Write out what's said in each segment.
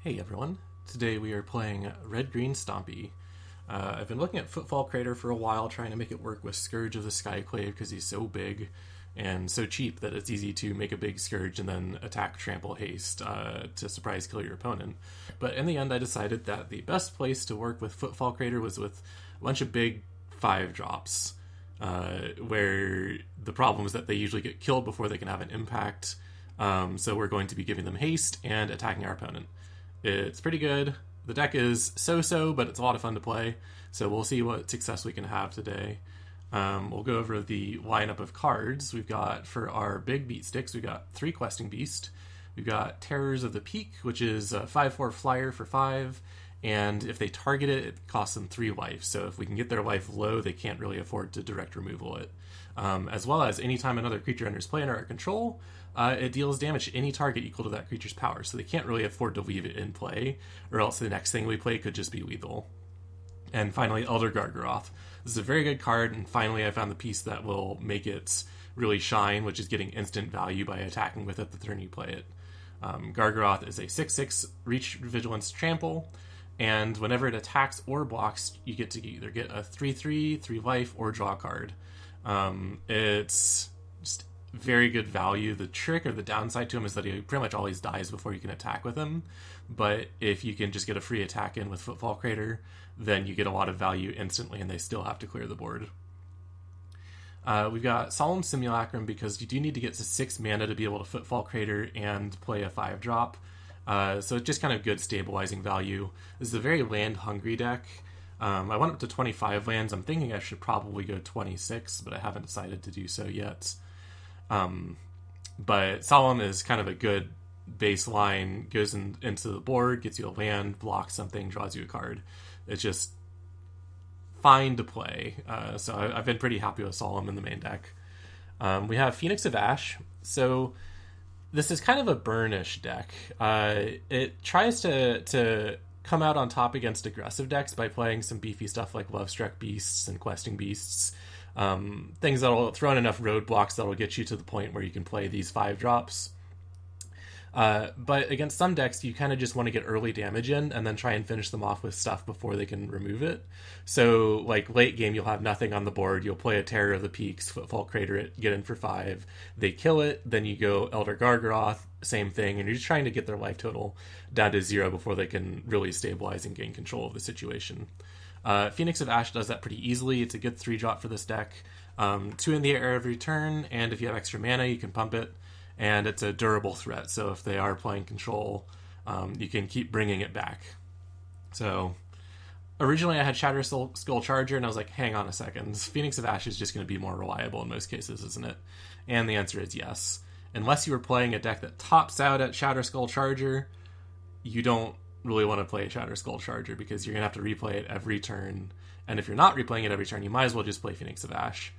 Hey everyone, today we are playing Red-Green Stompy. I've been looking at Footfall Crater for a while, trying to make it work with Scourge of the Skyclave because he's so big and so cheap that it's easy to make a big Scourge and then attack, trample, haste to surprise kill your opponent. But in the end I decided that the best place to work with Footfall Crater was with a bunch of big 5-drops, where the problem is that they usually get killed before they can have an impact. So we're going to be giving them haste and attacking our opponent. It's pretty good. The deck is so-so, but it's a lot of fun to play. So we'll see what success we can have today. We'll go over the lineup of cards. We've got, for our big beat sticks, we've got 3 Questing Beast. We've got Terrors of the Peak, which is a 5/4 flyer for 5. And if they target it, it costs them 3 life. So if we can get their life low, they can't really afford to direct removal it. As well as anytime another creature enters play under our control, it deals damage to any target equal to that creature's power. So they can't really afford to leave it in play, or else the next thing we play could just be lethal. And finally, Elder Gargaroth. This is a very good card, and finally I found the piece that will make it really shine, which is getting instant value by attacking with it the turn you play it. Gargaroth is a 6/6 Reach, Vigilance, Trample, and whenever it attacks or blocks, you get to either get a 3/3, 3 life, or draw a card. It's just very good value. The trick or the downside to him is that he pretty much always dies before you can attack with him. But if you can just get a free attack in with Footfall Crater, then you get a lot of value instantly and they still have to clear the board. We've got Solemn Simulacrum because you do need to get to 6 mana to be able to Footfall Crater and play a 5-drop. So it's just kind of good stabilizing value. This is a very land-hungry deck. I went up to 25 lands. I'm thinking I should probably go 26, but I haven't decided to do so yet. But Solemn is kind of a good baseline, goes into the board, gets you a land, blocks something, draws you a card. It's just fine to play. So I've been pretty happy with Solemn in the main deck. We have Phoenix of Ash. So this is kind of a burnish deck. It tries to come out on top against aggressive decks by playing some beefy stuff like Lovestruck Beasts and Questing Beasts. Things that'll throw in enough roadblocks that'll get you to the point where you can play these 5-drops. But against some decks, you kind of just want to get early damage in and then try and finish them off with stuff before they can remove it. So, like, late game, you'll have nothing on the board. You'll play a Terror of the Peaks, Footfall Crater it, get in for 5. They kill it, then you go Elder Gargaroth, same thing, and you're just trying to get their life total down to 0 before they can really stabilize and gain control of the situation. Phoenix of Ash does that pretty easily. It's a good 3-drop for this deck. 2 in the air every turn, and if you have extra mana, you can pump it. And it's a durable threat, so if they are playing control, you can keep bringing it back. So, originally I had Shatter Skull Charger, and I was like, hang on a second. Phoenix of Ash is just going to be more reliable in most cases, isn't it? And the answer is yes. Unless you were playing a deck that tops out at Shatter Skull Charger, you don't really want to play Shatter Skull Charger because you're going to have to replay it every turn. And if you're not replaying it every turn, you might as well just play Phoenix of Ash.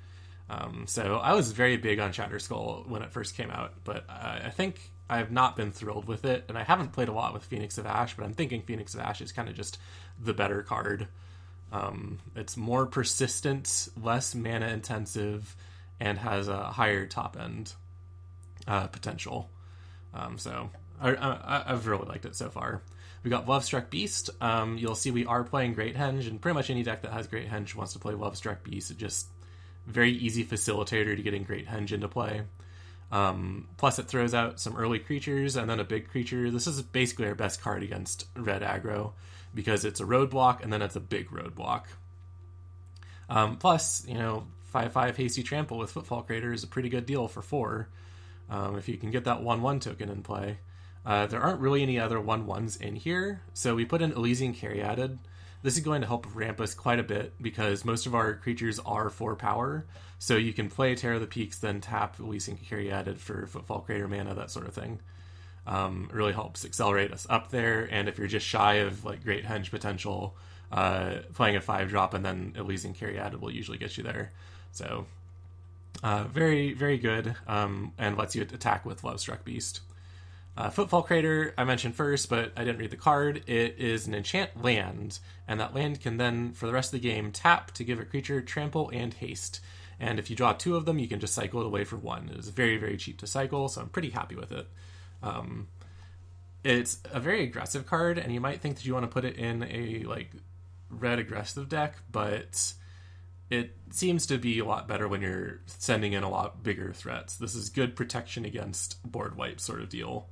So I was very big on Shatter Skull when it first came out, but I think I have not been thrilled with it, and I haven't played a lot with Phoenix of Ash, but I'm thinking Phoenix of Ash is kind of just the better card. It's more persistent, less mana intensive, and has a higher top end potential. So I've really liked it so far. We got Lovestruck Beast. You'll see we are playing Great Henge, and pretty much any deck that has Great Henge wants to play Lovestruck Beast. It just very easy facilitator to getting Great Henge into play. Plus it throws out some early creatures and then a big creature. This is basically our best card against red aggro because it's a roadblock and then it's a big roadblock. Plus, 5/5 Hasty Trample with Footfall Crater is a pretty good deal for 4. If you can get that 1/1 token in play. There aren't really any other 1/1s in here, so we put in Elysian Caryatid. This is going to help ramp us quite a bit because most of our creatures are 4 power. So you can play Terror of the Peaks, then tap Elysian Caryatid for Footfall Crater mana, that sort of thing. It really helps accelerate us up there. And if you're just shy of like Great Henge potential, playing a 5-drop and then Elysian Caryatid will usually get you there. So very, very good, and lets you attack with Lovestruck Beast. Footfall Crater, I mentioned first, but I didn't read the card. It is an enchant land, and that land can then, for the rest of the game, tap to give a creature trample and haste. And if you draw 2 of them, you can just cycle it away for 1. It is very, very cheap to cycle, so I'm pretty happy with it. It's a very aggressive card, and you might think that you want to put it in a like red aggressive deck, but it seems to be a lot better when you're sending in a lot bigger threats. This is good protection against board wipe sort of deal,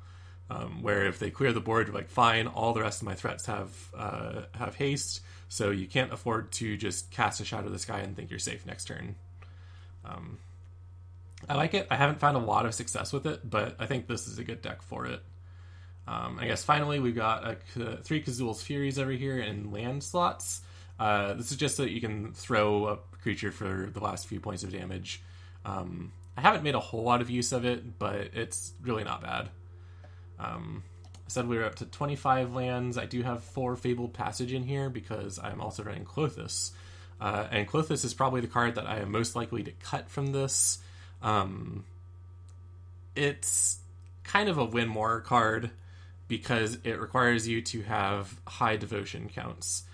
where if they clear the board, you're like, fine, all the rest of my threats have haste, so you can't afford to just cast a Shadow the Sky and think you're safe next turn. I like it. I haven't found a lot of success with it, but I think this is a good deck for it. I guess finally we've got 3 Kazul's Furies over here in land slots. This is just so that you can throw a creature for the last few points of damage. I haven't made a whole lot of use of it, but it's really not bad. I said we were up to 25 lands. I do have 4 Fabled Passage in here because I'm also running Klothys. And Klothys is probably the card that I am most likely to cut from this. It's kind of a win more card because it requires you to have high devotion counts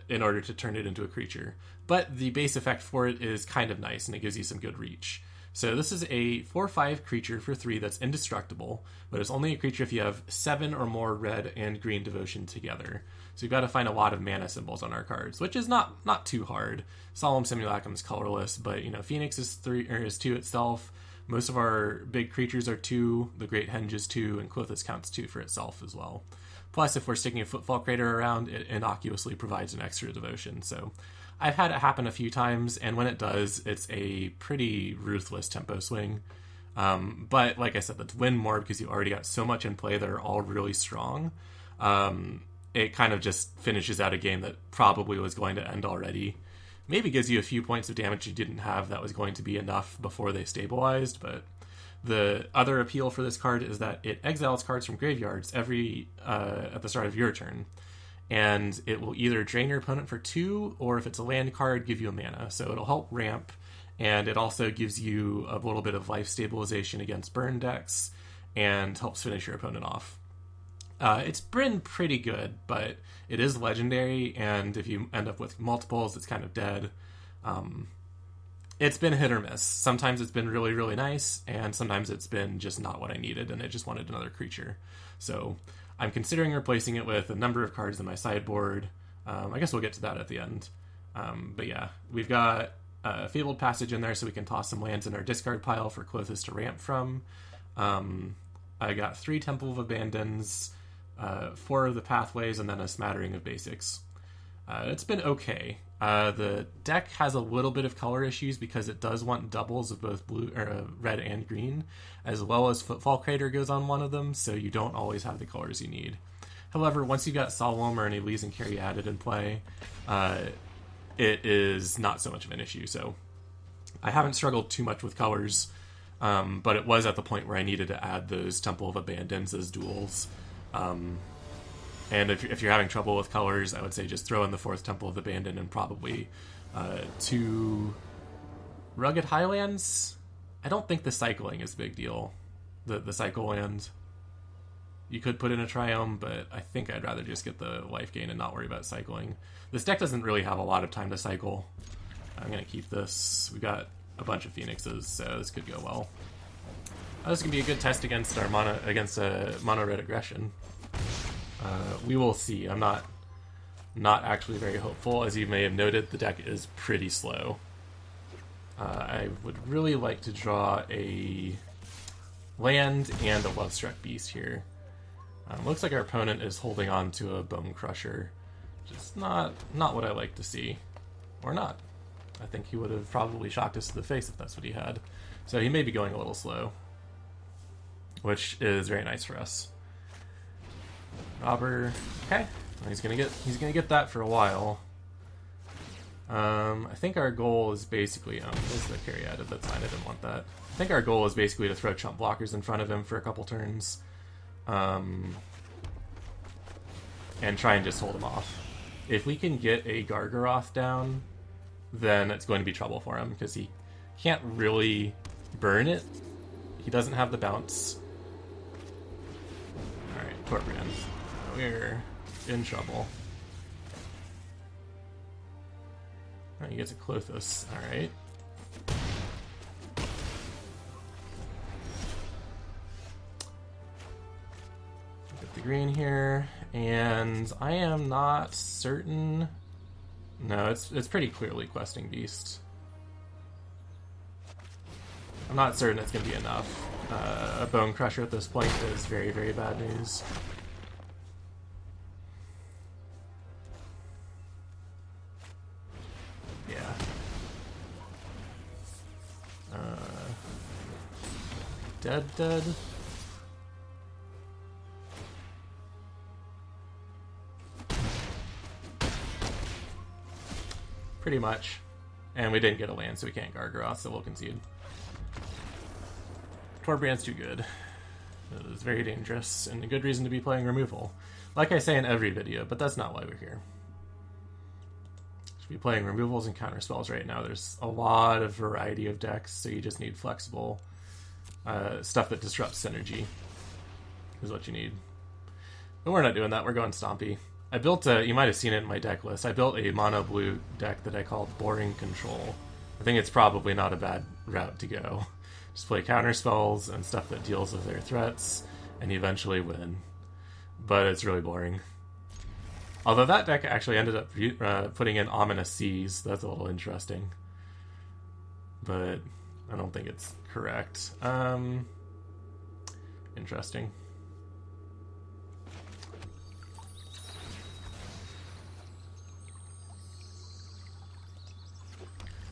in order to turn it into a creature. But the base effect for it is kind of nice, and it gives you some good reach. So this is a 4/5 creature for 3 that's indestructible, but it's only a creature if you have 7 or more red and green devotion together. So you've got to find a lot of mana symbols on our cards, which is not too hard. Solemn Simulacrum is colorless, but Phoenix is 2 itself. Most of our big creatures are 2. The Great Henge is 2, and Klothys counts 2 for itself as well. Plus, if we're sticking a Footfall Crater around, it innocuously provides an extra devotion. So I've had it happen a few times, and when it does, it's a pretty ruthless tempo swing. But like I said, that's win more because you already got so much in play that are all really strong. It kind of just finishes out a game that probably was going to end already. Maybe gives you a few points of damage you didn't have that was going to be enough before they stabilized, but the other appeal for this card is that it exiles cards from graveyards at the start of your turn. And it will either drain your opponent for 2, or if it's a land card, give you a mana. So it'll help ramp, and it also gives you a little bit of life stabilization against burn decks, and helps finish your opponent off. It's been pretty good, but it is legendary, and if you end up with multiples, it's kind of dead. It's been hit or miss. Sometimes it's been really, really nice, and sometimes it's been just not what I needed, and I just wanted another creature. So I'm considering replacing it with a number of cards in my sideboard. I guess we'll get to that at the end. But yeah, we've got Fabled Passage in there so we can toss some lands in our discard pile for Klothys to ramp from. I got 3 Temple of Abandons, 4 of the Pathways, and then a smattering of basics. It's been okay. The deck has a little bit of color issues because it does want doubles of both blue or red and green, as well as Footfall Crater goes on one of them, so you don't always have the colors you need. However, once you've got Solemn or an Elise and Carry added in play, it is not so much of an issue. So I haven't struggled too much with colors, but it was at the point where I needed to add those Temple of Abandons as duels. And if you're having trouble with colors, I would say just throw in the 4th Temple of Abandon and probably 2 Rugged Highlands. I don't think the cycling is a big deal. The cycle land. You could put in a Triome, but I think I'd rather just get the life gain and not worry about cycling. This deck doesn't really have a lot of time to cycle. I'm going to keep this. We've got a bunch of Phoenixes, so this could go well. This can be a good test against our mono red aggression. We will see. I'm not actually very hopeful. As you may have noted, the deck is pretty slow. I would really like to draw a land and a Lovestruck Beast here. Looks like our opponent is holding on to a Bone Crusher. Just not what I like to see. Or not. I think he would have probably shocked us to the face if that's what he had. So he may be going a little slow, which is very nice for us. Robber, okay. He's gonna get that for a while. I think our goal is basically there's the carry added, that's fine, I didn't want that. I think our goal is basically to throw chump blockers in front of him for a couple turns. And try and just hold him off. If we can get a Gargaroth down, then it's going to be trouble for him, because he can't really burn it. He doesn't have the bounce. Alright, Torbran. We're in trouble. Oh, he gets a Klothys. Alright. Get the green here, and I am not certain. No, it's pretty clearly questing beast. I'm not certain it's going to be enough. A bone crusher at this point is very, very bad news. Yeah. Dead. Pretty much. And we didn't get a land, so we can't Gargaroth, so we'll concede. Torbrand's too good. It is very dangerous, and a good reason to be playing removal. Like I say in every video, but that's not why we're here. Should be playing removals and counter spells right now. There's a lot of variety of decks, so you just need flexible stuff that disrupts synergy is what you need. But we're not doing that. We're going Stompy. I built you might have seen it in my deck list. I built a mono blue deck that I called Boring Control. I think it's probably not a bad route to go. Just play counter spells and stuff that deals with their threats, and you eventually win. But it's really boring. Although that deck actually ended up putting in Ominous Seas. That's a little interesting. But I don't think it's correct. Interesting.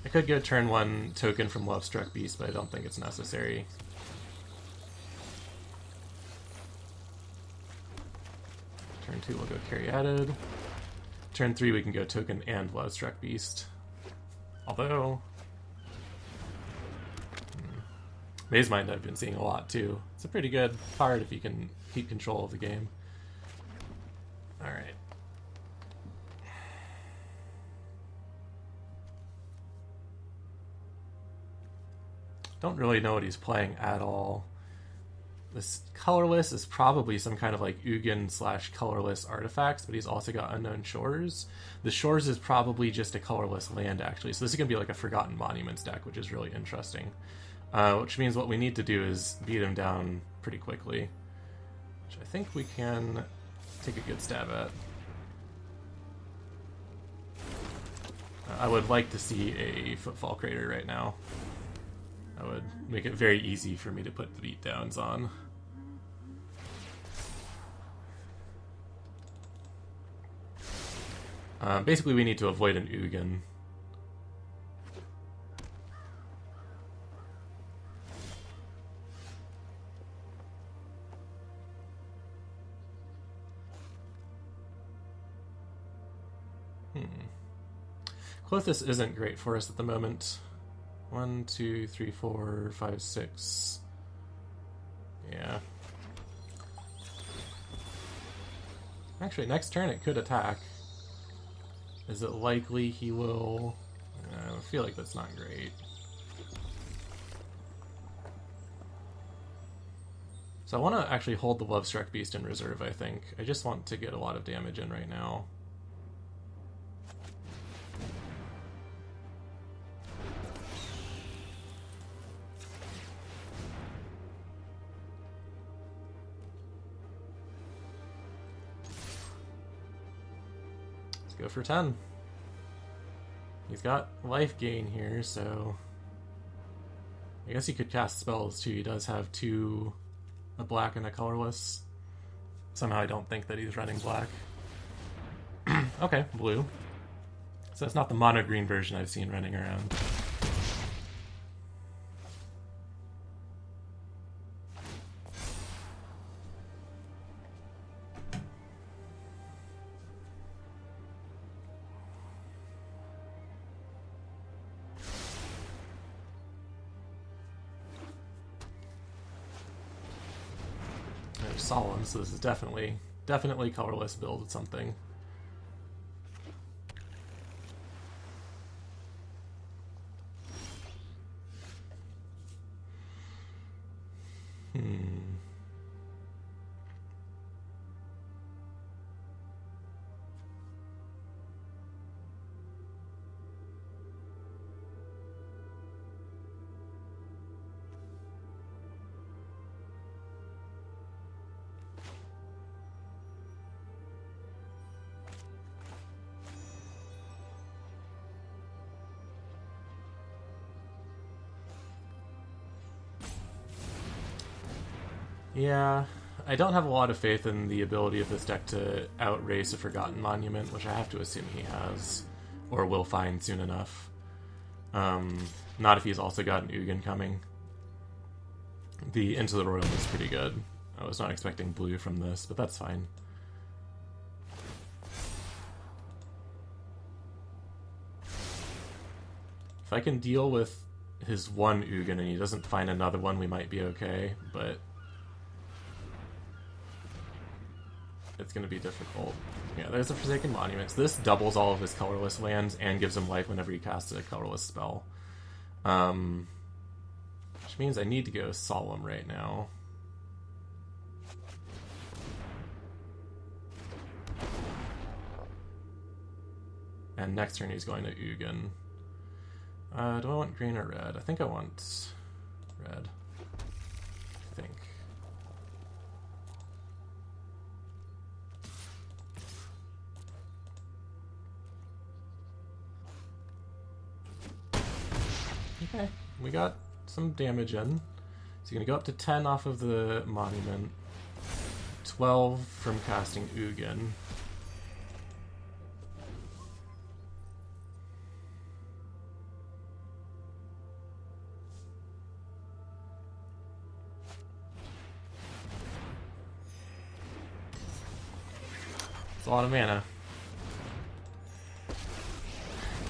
I could go turn 1 token from Lovestruck Beast, but I don't think it's necessary. Turn 2 we'll go Carry Added. Turn 3 we can go token and Lovestruck Beast. Although Maze Mind I've been seeing a lot too. It's a pretty good card if you can keep control of the game. Alright. Don't really know what he's playing at all. This colorless is probably some kind of like Ugin / colorless artifacts, but he's also got Unknown Shores. The Shores is probably just a colorless land, actually. So this is going to be like a Forgotten Monuments deck, which is really interesting. Which means what we need to do is beat him down pretty quickly. Which I think we can take a good stab at. I would like to see a Footfall Crater right now. That would make it very easy for me to put the beatdowns on. Basically, we need to avoid an Ugin. Klothys isn't great for us at the moment. 1, 2, 3, 4, 5, 6. Yeah. Actually, next turn it could attack. Is it likely he will? I feel like that's not great. So I want to actually hold the Lovestruck Beast in reserve, I think. I just want to get a lot of damage in right now. Go for 10. He's got life gain here, so I guess he could cast spells too. He does have 2, a black and a colorless. Somehow I don't think that he's running black. Okay, blue. So it's not the mono green version I've seen running around. Solemn, so this is definitely colorless build with something. Yeah, I don't have a lot of faith in the ability of this deck to outrace a Forgotten Monument, which I have to assume he has, or will find soon enough. Not if he's also got an Ugin coming. The Into the Royal is pretty good. I was not expecting blue from this, but that's fine. If I can deal with his one Ugin and he doesn't find another one, we might be okay, but it's going to be difficult. Yeah, there's a Forsaken Monuments. This doubles all of his colorless lands and gives him life whenever he casts a colorless spell. Which means I need to go Solemn right now. And next turn he's going to Ugin. Do I want green or red? I think I want red. I think. Okay, we got some damage in. So you're going to go up to 10 off of the Monument. 12 from casting Ugin. It's a lot of mana.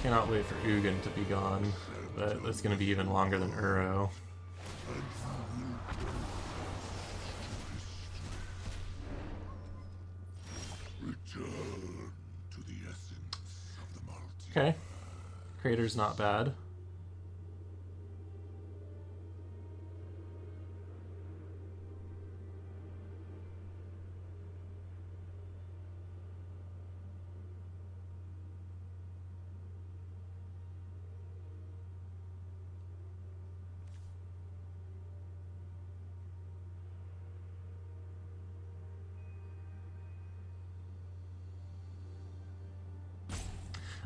Cannot wait for Ugin to be gone, but that's going to be even longer than Uro. Okay. Crater's not bad.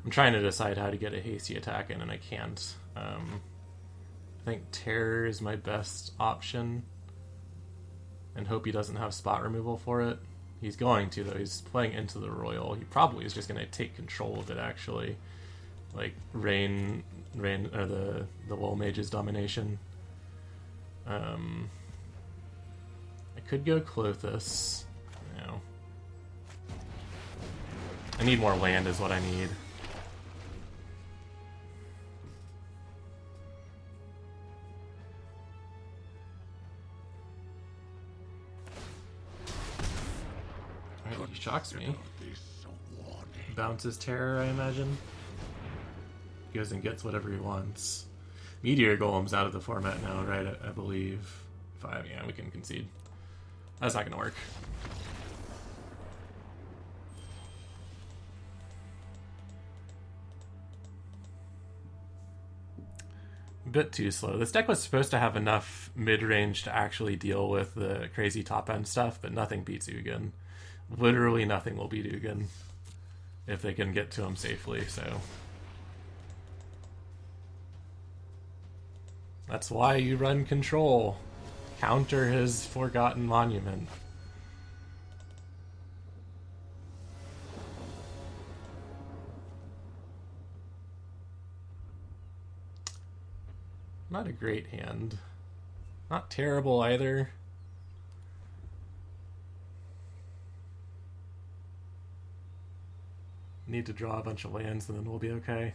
I'm trying to decide how to get a hasty attack in, and I can't. I think Terror is my best option, and hope he doesn't have spot removal for it. He's going to, though. He's playing Into the Royal. He probably is just going to take control of it, actually. Like, Rain or the Wool Mage's Domination. I could go Klothys. No. I need more land is what I need. Alright, he shocks me. Bounces Terror, I imagine. Goes and gets whatever he wants. Meteor Golem's out of the format now, right? I believe. 5, yeah, we can concede. That's not gonna work. A bit too slow. This deck was supposed to have enough mid-range to actually deal with the crazy top-end stuff, but nothing beats Ugin. Literally nothing will beat Ugin if they can get to him safely, so... That's why you run Control. Counter his Forgotten Monument. Not a great hand. Not terrible either. Need to draw a bunch of lands and then we'll be okay.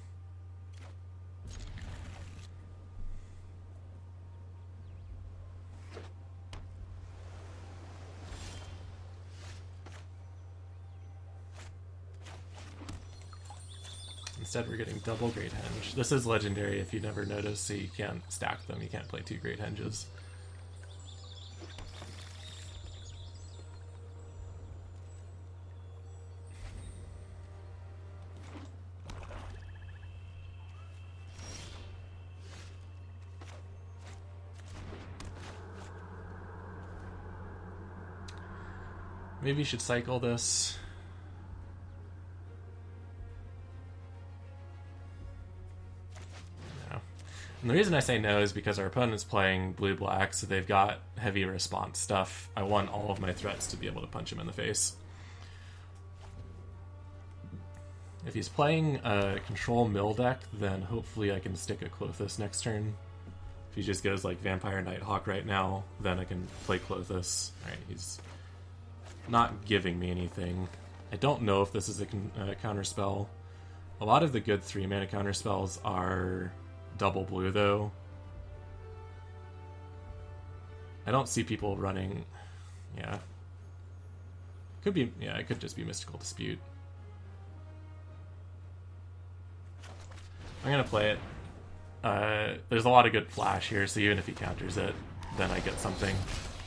Instead, we're getting double Great Henge. This is legendary if you never noticed, so you can't stack them. You can't play 2 Great Henges. Maybe you should cycle this. And the reason I say no is because our opponent's playing blue-black, so they've got heavy response stuff. I want all of my threats to be able to punch him in the face. If he's playing a control mill deck, then hopefully I can stick a Klothys next turn. If he just goes like Vampire Nighthawk right now, then I can play Klothys. Alright, he's not giving me anything. I don't know if this is a counter spell. A lot of the good 3-mana counter spells are double blue, though. I don't see people running... Yeah. Could be... Yeah, it could just be Mystical Dispute. I'm gonna play it. There's a lot of good flash here, so even if he counters it, then I get something.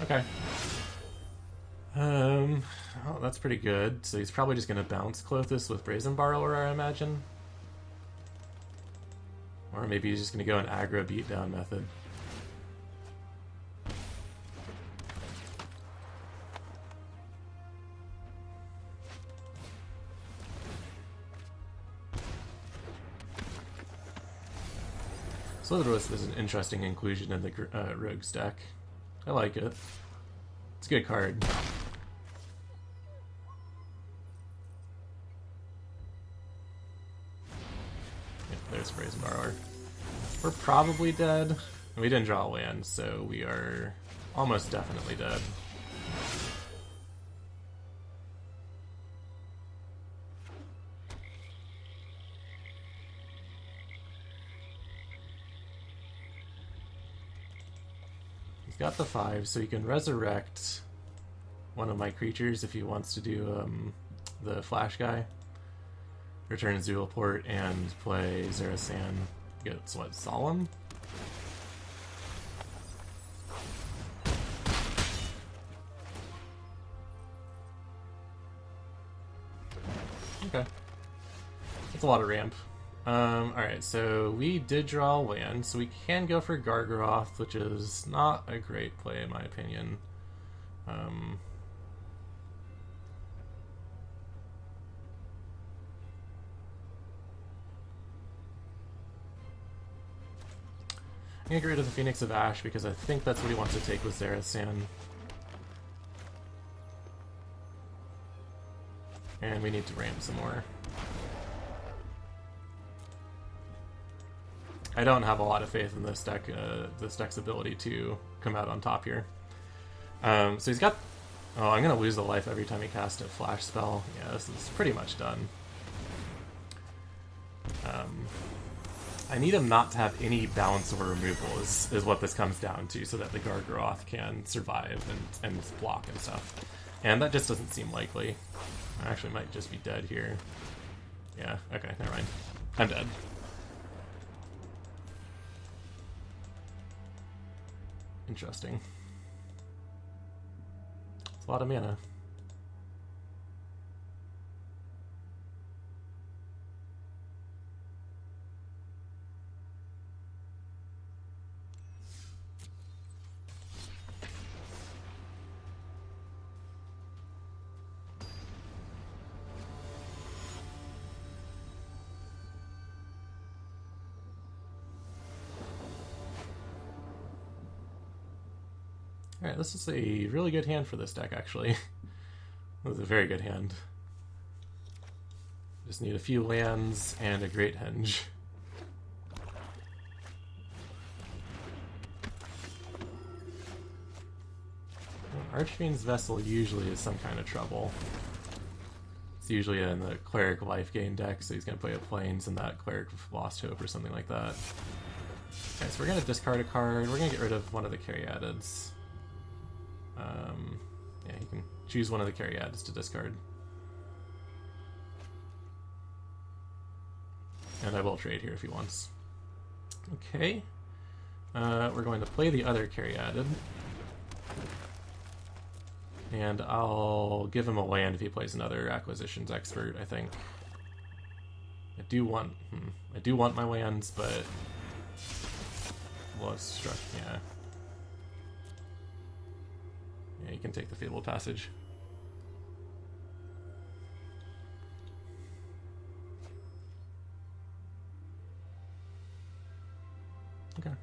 Okay. Oh, that's pretty good. So he's probably just gonna bounce Klothys with Brazen Borrower, I imagine. Or maybe he's just gonna go an aggro beatdown method. Slitherwisp is an interesting inclusion in the Rogue's deck. I like it. It's a good card. Yep, there's Brazen Borrower. We're probably dead. We didn't draw a land, so we are almost definitely dead. He's got the 5, so he can resurrect one of my creatures if he wants to do the Flash guy. Return Zulaport and play Zerasan. Gets what, Solemn? Okay. That's a lot of ramp. Alright, so we did draw a land, so we can go for Gargaroth, which is not a great play in my opinion. I'm gonna get rid of the Phoenix of Ash because I think that's what he wants to take with Zerasan. And we need to ramp some more. I don't have a lot of faith in this deck's ability to come out on top here. So he's got... Oh, I'm going to lose a life every time he casts a flash spell. Yeah, this is pretty much done. I need him not to have any balance or removal is what this comes down to, so that the Gargaroth can survive and block and stuff. And that just doesn't seem likely. I actually might just be dead here. Yeah, okay, never mind. I'm dead. Interesting. It's a lot of mana. Alright, this is a really good hand for this deck, actually. This is a very good hand. Just need a few lands and a great henge. Archfiend's Vessel usually is some kind of trouble. It's usually in the Cleric life gain deck, so he's going to play a Plains and that Cleric of Lost Hope or something like that. Okay, so we're going to discard a card. We're going to get rid of one of the Caryatids. Yeah, he can choose one of the Caryatids to discard. And I will trade here if he wants. Okay. We're going to play the other Caryatid. And I'll give him a land if he plays another Acquisitions Expert, I think. I do want my lands, but... Well, it's struck, yeah. Yeah, you can take the Fabled Passage. Okay.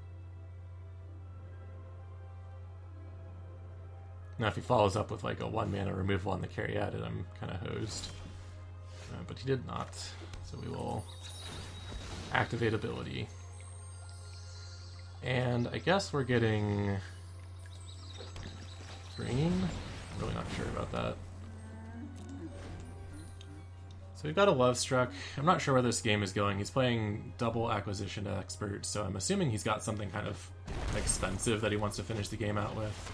Now if he follows up with like a 1 mana removal on the Caryatid, I'm kind of hosed. But he did not. So we will activate ability. And I guess we're getting green? Really not sure about that. So we've got a Love Struck. I'm not sure where this game is going. He's playing double Acquisition Expert, so I'm assuming he's got something kind of expensive that he wants to finish the game out with.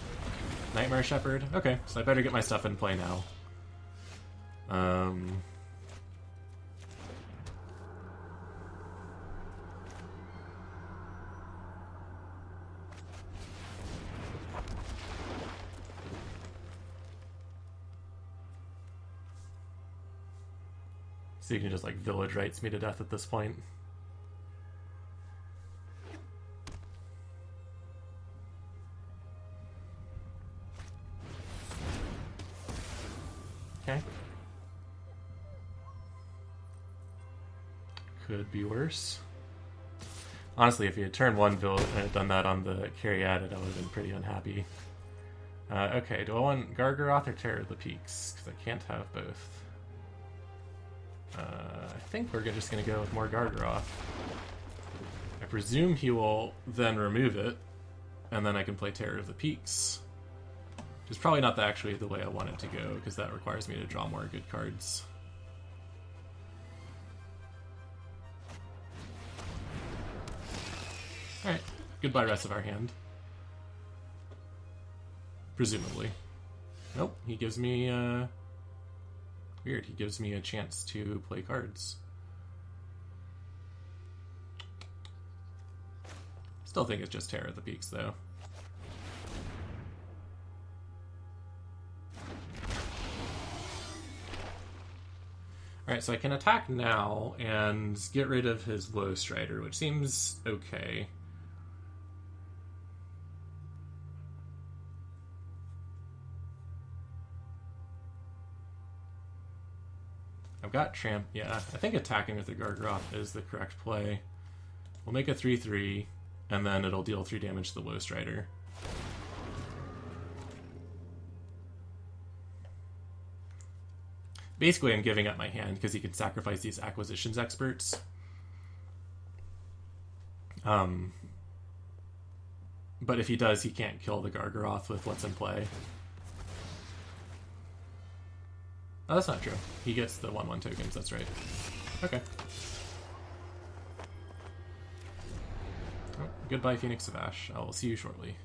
Nightmare Shepherd? Okay, so I better get my stuff in play now. So you can just like Village Rites me to death at this point. Okay. Could be worse. Honestly, if you had turned one build and had done that on the Caryatid, I would have been pretty unhappy. Okay, do I want Gargaroth or Terror of the Peaks? Because I can't have both. I think we're just going to go with more Gargaroth. I presume he will then remove it, and then I can play Terror of the Peaks. Which is probably not actually the way I want it to go, because that requires me to draw more good cards. Alright, goodbye rest of our hand. Presumably. Nope, he gives me, weird, he gives me a chance to play cards. Still think it's just Terror of the Peaks, though. Alright, so I can attack now and get rid of his Low Strider, which seems okay. I've got Tramp. Yeah, I think attacking with the Gargaroth is the correct play. We'll make a 3/3, and then it'll deal 3 damage to the Low Strider. Basically, I'm giving up my hand because he can sacrifice these Acquisitions Experts. But if he does, he can't kill the Gargaroth with what's in play. Oh, that's not true. He gets the 1/1 tokens, that's right. Okay. Oh, goodbye, Phoenix of Ash. I will see you shortly.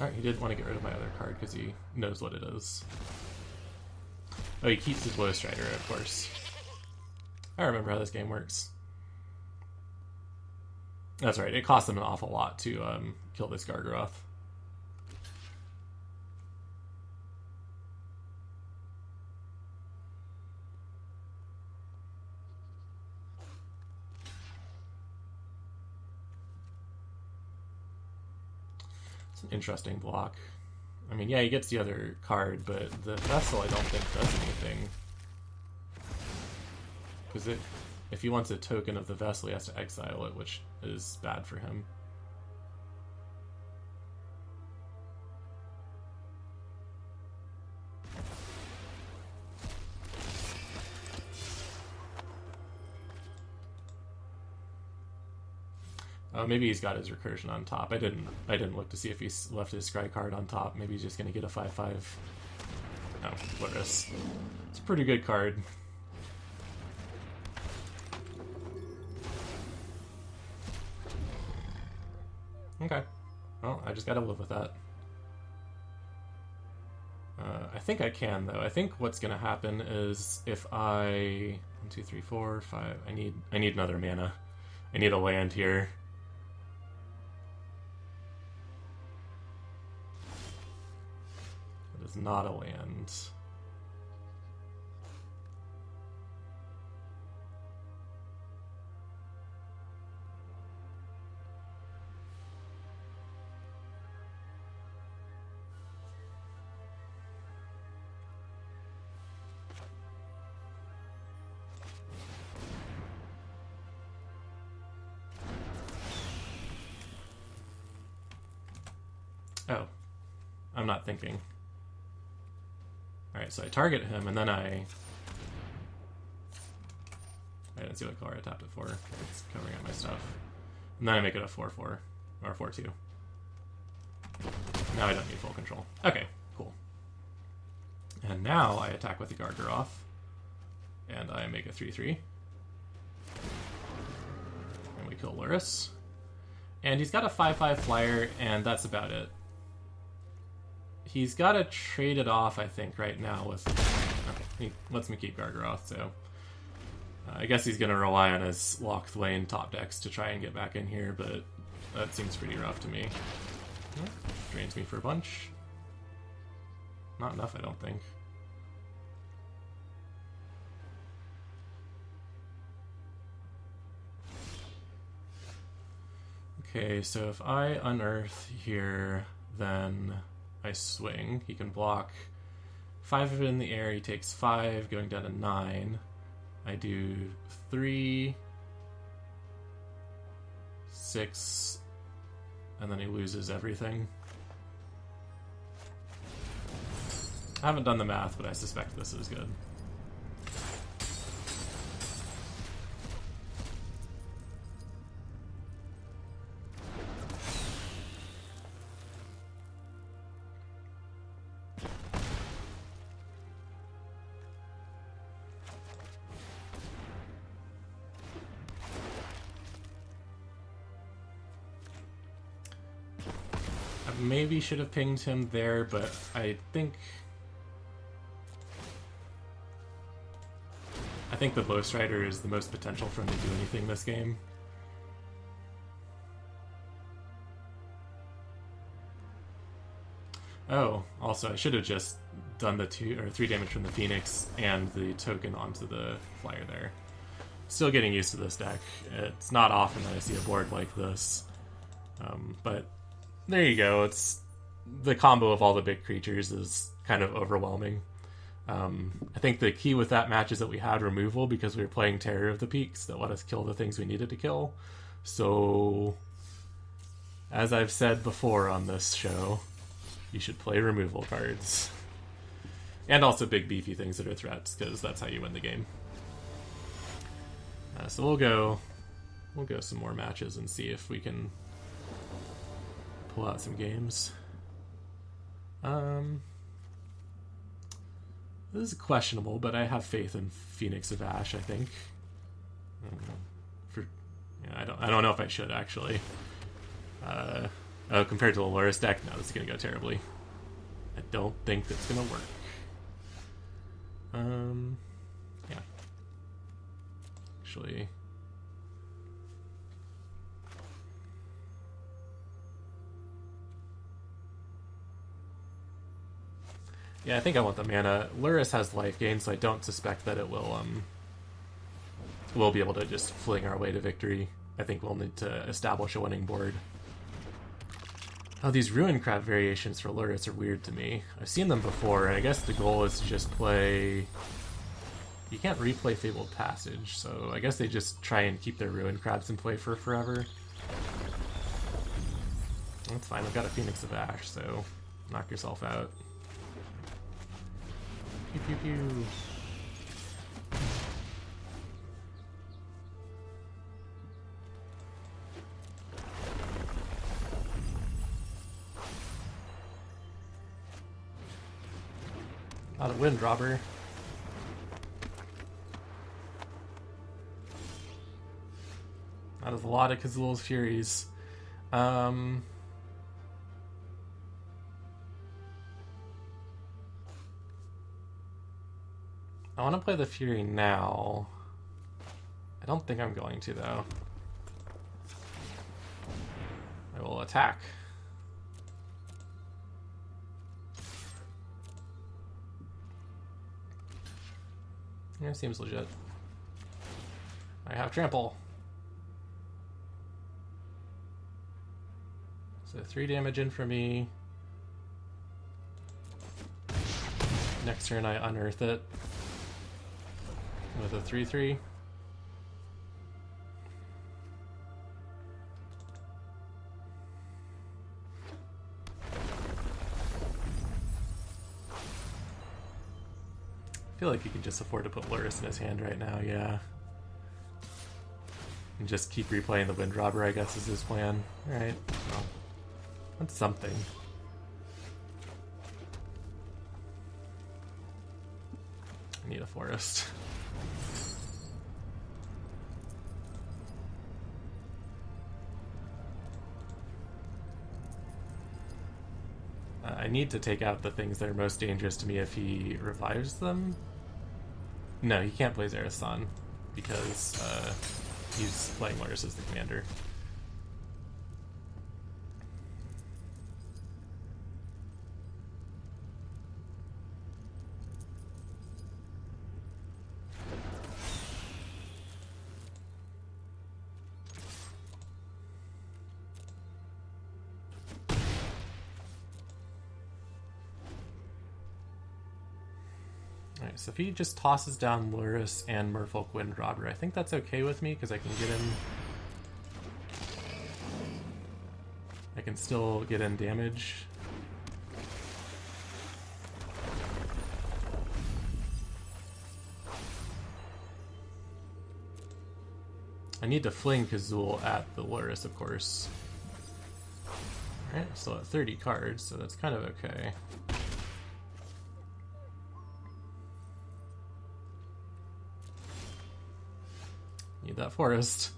Alright, he did want to get rid of my other card because he knows what it is. Oh, he keeps his Low Strider, of course. I remember how this game works. That's right, it costs him an awful lot to kill this Gargaroth. It's an interesting block. I mean, yeah, he gets the other card, but the Vessel I don't think does anything. Because if he wants a token of the Vessel, he has to exile it, which is bad for him. Maybe he's got his Recursion on top. I didn't look to see if he's left his Scry card on top. Maybe he's just going to get a 5/5. No, Lotus. It's a pretty good card. Okay. Well, I just gotta live with that. I think I can, though. I think what's gonna happen is if I... 1, 2, 3, 4, 5... I need another mana. I need a land here. It is not a land. Oh, I'm not thinking. Alright, so I target him, and then I didn't see what color I tapped it for. It's covering up my stuff. And then I make it a 4-4, or 4-2. Now I don't need full control. Okay, cool. And now I attack with the Gargaroth, and I make a 3-3. And we kill Lurrus. And he's got a 5-5 flyer, and that's about it. He's got to trade it off, I think, right now with... Okay, he lets me keep Gargaroth, so... I guess he's going to rely on his Locked Lane top decks to try and get back in here, but that seems pretty rough to me. Drains me for a bunch. Not enough, I don't think. Okay, so if I unearth here, then I swing. He can block 5 of it in the air. He takes 5, going down to 9. I do 3, 6, and then he loses everything. I haven't done the math, but I suspect this is good. Maybe should have pinged him there, but I think the Bowstrider is the most potential for him to do anything this game. Oh, also I should have just done the 2 or 3 damage from the Phoenix and the token onto the flyer there. Still getting used to this deck. It's not often that I see a board like this, but there you go. It's the combo of all the big creatures is kind of overwhelming. I think the key with that match is that we had removal because we were playing Terror of the Peaks that let us kill the things we needed to kill. So, as I've said before on this show, you should play removal cards. And also big beefy things that are threats, because that's how you win the game. So we'll go some more matches and see if we can pull out some games. This is questionable, but I have faith in Phoenix of Ash, I think. I don't know if I should, actually. Compared to the Lurrus deck, no, this is going to go terribly. I don't think that's going to work. Yeah. Actually... Yeah, I think I want the mana. Lurrus has life gain, so I don't suspect that it will we'll be able to just fling our way to victory. I think we'll need to establish a winning board. Oh, these Ruin Crab variations for Lurrus are weird to me. I've seen them before, and I guess the goal is to just play... You can't replay Fabled Passage, so I guess they just try and keep their Ruin Crabs in play for forever. That's fine, I've got a Phoenix of Ash, so knock yourself out. Pew pew pew. Not a wind robber. That is a lot of Kazul's Furies. I want to play the Fury now. I don't think I'm going to, though. I will attack. Yeah, seems legit. I have trample. So 3 damage in for me. Next turn I unearth it with a 3/3. feel like he can just afford to put Lurrus in his hand right now, yeah. And just keep replaying the Wind Robber, I guess, is his plan. Alright, well, that's something. I need a forest. I need to take out the things that are most dangerous to me if he revives them. No, he can't play Zarasan because he's playing Lurrus as the commander. Alright, so if he just tosses down Lurrus and Merfolk Wind Robber, I think that's okay with me because I can get in. I can still get in damage. I need to fling Kazul at the Lurrus, of course. Alright, still at 30 cards, so that's kind of okay. Need that forest.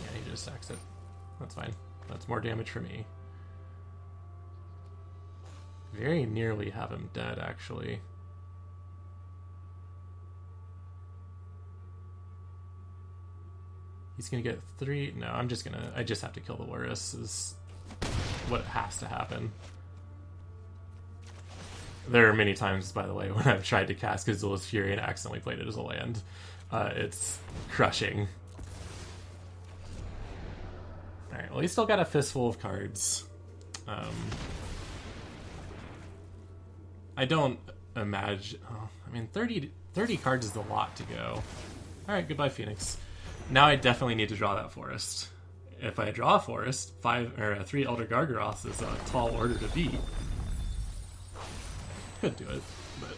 Yeah, he just sacks it. That's fine. That's more damage for me. Very nearly have him dead, actually. He's gonna get 3. No, I just have to kill the Lurrus, is what has to happen. There are many times, by the way, when I've tried to cast Kazula's Fury and accidentally played it as a land. It's crushing. Alright, well, he's still got a fistful of cards. I don't imagine... Oh, I mean, 30 cards is a lot to go. Alright, goodbye, Phoenix. Now I definitely need to draw that forest. If I draw a forest, 3 Elder Gargaroths is a tall order to beat. Could do it, but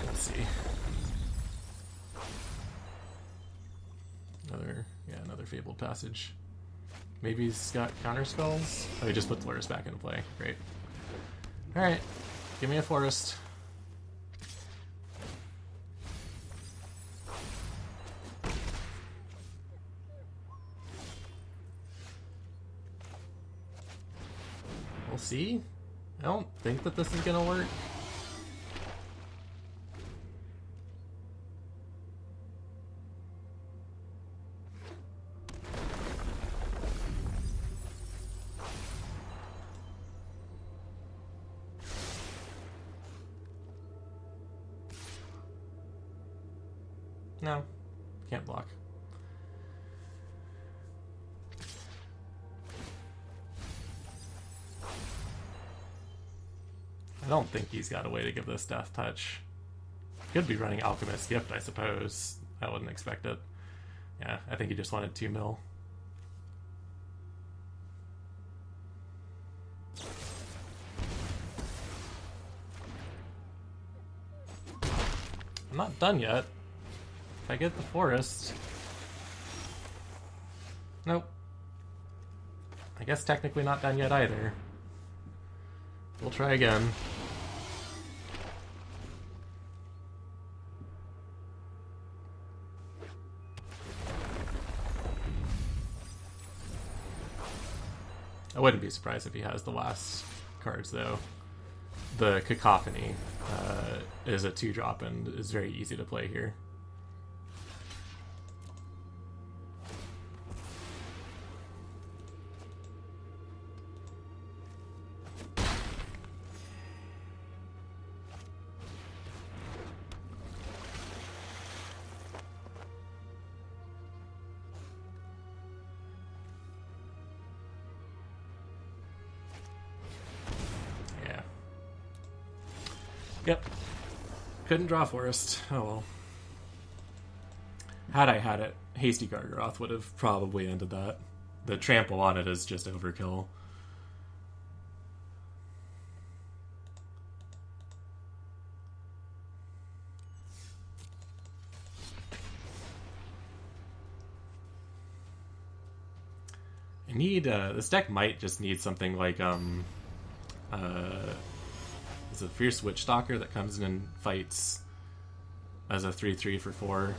let's see. Another Fabled Passage. Maybe he's got counter spells. Oh, he just put Lurrus back into play. Great. All right, give me a forest. We'll see. I don't think that this is gonna work. No, can't block. I don't think he's got a way to give this Death Touch. Could be running Alchemist's Gift, I suppose. I wouldn't expect it. Yeah, I think he just wanted 2 mil. I'm not done yet. If I get the forest... Nope. I guess technically not done yet either. We'll try again. I wouldn't be surprised if he has the last cards, though. The Cacophony is a 2-drop and is very easy to play here. Yep. Couldn't draw Forest. Oh well. Had I had it, Hasty Gargaroth would have probably ended that. The trample on it is just overkill. I need, this deck might just need something like, it's a Fierce Witch Stalker that comes in and fights as a 3/3 for 4.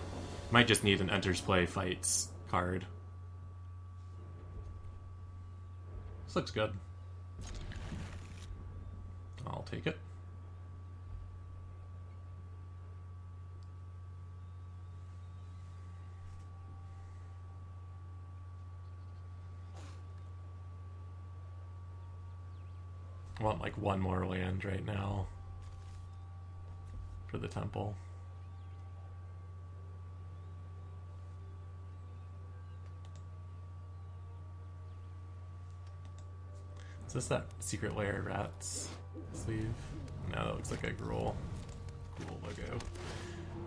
Might just need an Enters Play Fights card. This looks good. I'll take it. I want like one more land right now for the temple. Is this that Secret Lair Rats sleeve? No, that looks like a Gruul logo.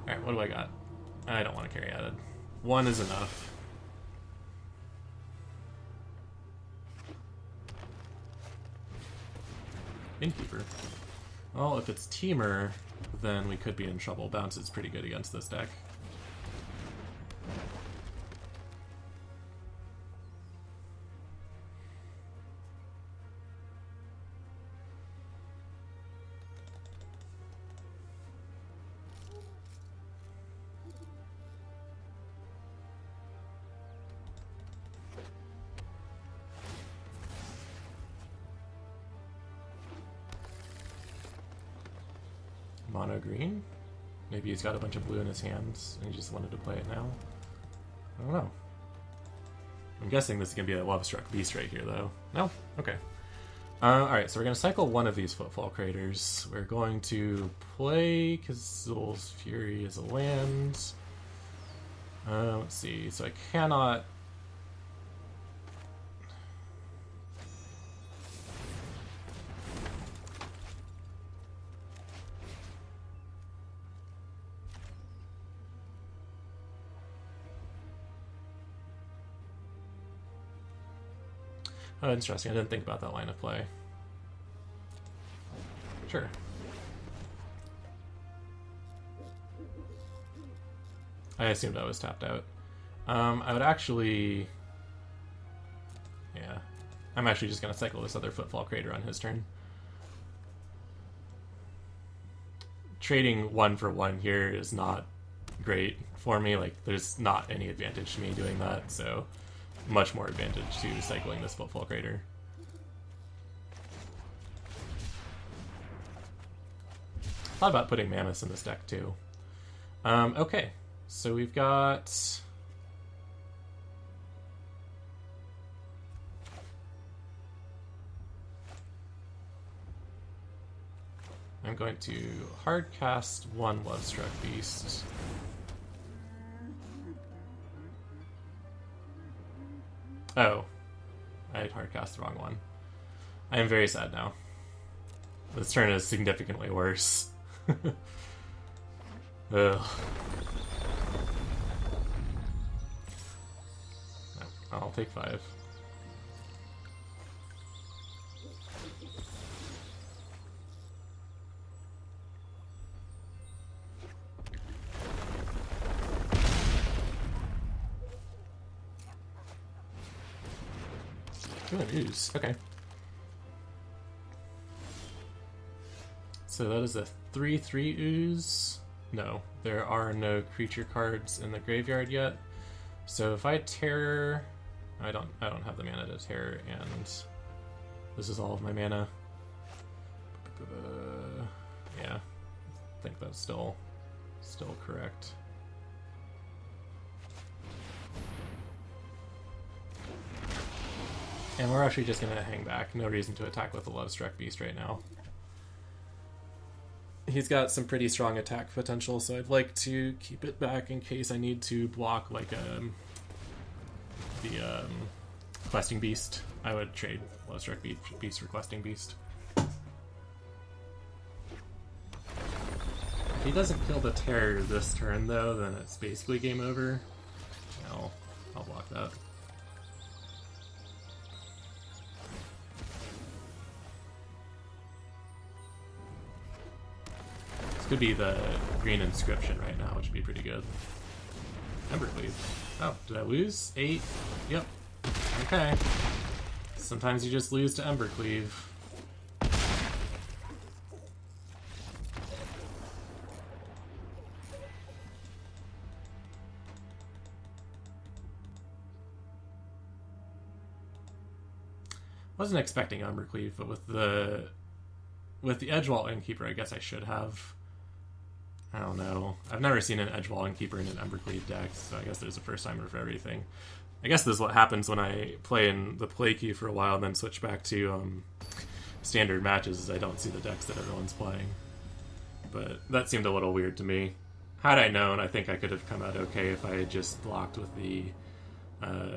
Alright, what do I got? I don't want to carry added. One is enough. Innkeeper. Well, if it's Teamer, then we could be in trouble. Bounce is pretty good against this deck. Mono green? Maybe he's got a bunch of blue in his hands and he just wanted to play it now. I don't know. I'm guessing this is going to be a Love Struck Beast right here, though. No? Okay. Alright, so we're going to cycle one of these Footfall Craters. We're going to play Kazul's Fury as a land. Let's see. So I cannot... Oh, interesting. I didn't think about that line of play. Sure. I assumed I was tapped out. I would actually... Yeah. I'm actually just going to cycle this other Footfall Crater on his turn. Trading 1 for 1 here is not great for me. Like, there's not any advantage to me doing that, so... Much more advantage to cycling this Footfall Crater. Thought about putting Mammoths in this deck too. Okay, so we've got... I'm going to hard cast one Lovestruck Beast. Oh, I had hardcast the wrong one. I am very sad now. This turn is significantly worse. Ugh. No, I'll take 5. Ooze. Okay. So that is a 3/3 ooze. No, there are no creature cards in the graveyard yet. So if I terror, I don't have the mana to terror, and this is all of my mana. Yeah, I think that's still correct. And we're actually just going to hang back. No reason to attack with a Lovestruck Beast right now. He's got some pretty strong attack potential, so I'd like to keep it back in case I need to block like the Questing Beast. I would trade Lovestruck Beast for Questing Beast. If he doesn't kill the terror this turn, though, then it's basically game over. I'll block that. This could be the green inscription right now, which would be pretty good. Embercleave. Oh, did I lose? 8? Yep. Okay. Sometimes you just lose to Embercleave. Wasn't expecting Embercleave, but with the Edgewall Innkeeper, I guess I should have. I don't know. I've never seen an Edgewall Innkeeper in an Embercleave deck, so I guess there's a first timer for everything. I guess this is what happens when I play in the play queue for a while and then switch back to standard matches, is I don't see the decks that everyone's playing. But that seemed a little weird to me. Had I known, I think I could have come out okay if I had just blocked with the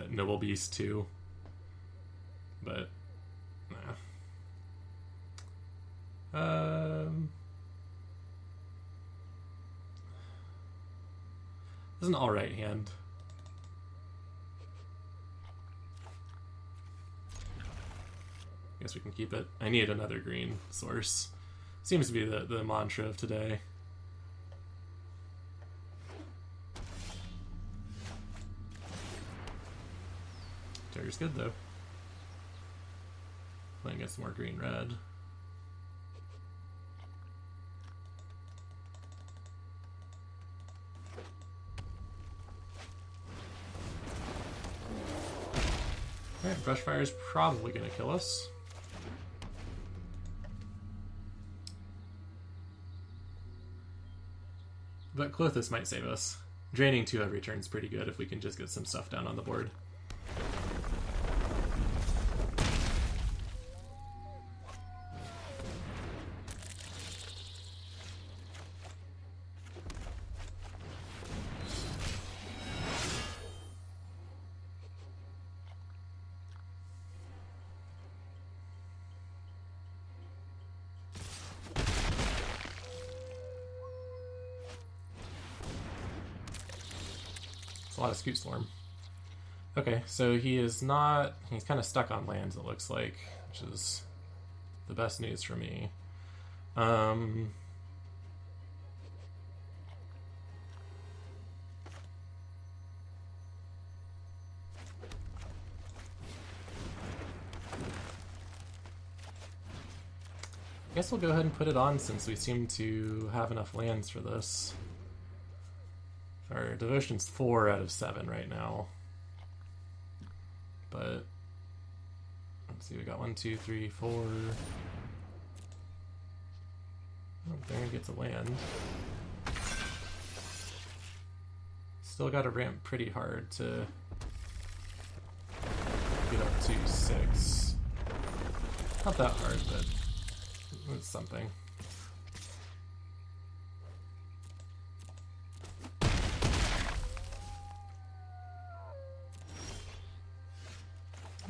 Noble Beast too. But nah. This is an alright hand. Guess we can keep it. I need another green source. Seems to be the mantra of today. Terror's good though. Playing against more green-red. Alright, Brushfire is probably going to kill us. But Klothys might save us. Draining 2 every turn is pretty good if we can just get some stuff down on the board. A lot of Scoot Storm. Okay, so he's kind of stuck on lands, it looks like, which is the best news for me. Guess we'll go ahead and put it on since we seem to have enough lands for this. Our devotion's 4 out of 7 right now. But let's see, we got 1, 2, 3, 4. Oh, Baron gets a land. Still got to ramp pretty hard to get up to 6. Not that hard, but it's something.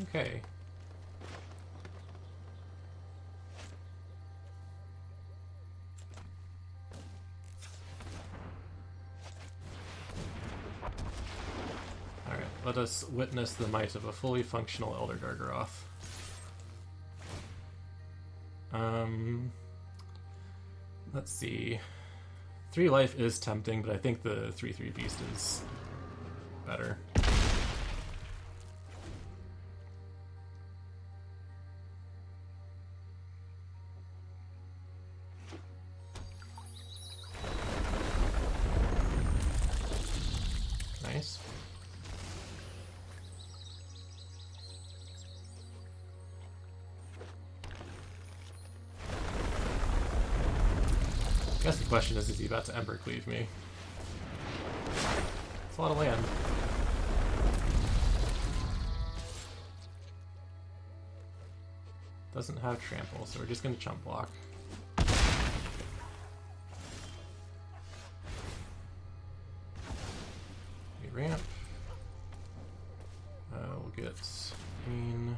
Okay. Alright, let us witness the might of a fully functional Elder Gargaroth. Let's see. 3 life is tempting, but I think the 3/3 beast is better. Nice. I guess the question is he about to Embercleave me? It's a lot of land. Doesn't have trample, so we're just going to chump block. We ramp. We'll get green.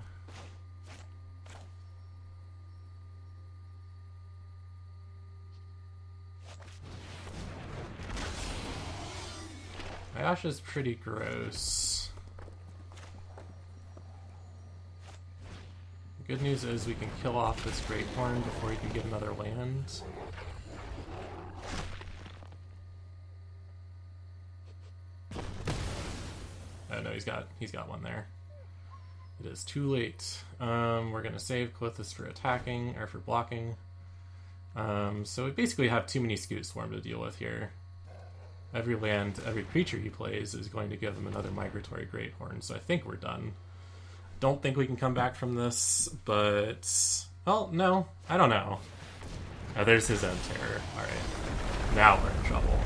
Ayasha's pretty gross. Good news is we can kill off this Great Horn before he can get another land. Oh no, he's got one there. It is too late. We're gonna save Clothis for attacking, or for blocking. So we basically have too many Scoot Swarm to deal with here. Every land, every creature he plays is going to give him another Migratory Great Horn, so I think we're done. Don't think we can come back from this, but... well, no, I don't know. Oh, there's his own terror. Alright. Now we're in trouble.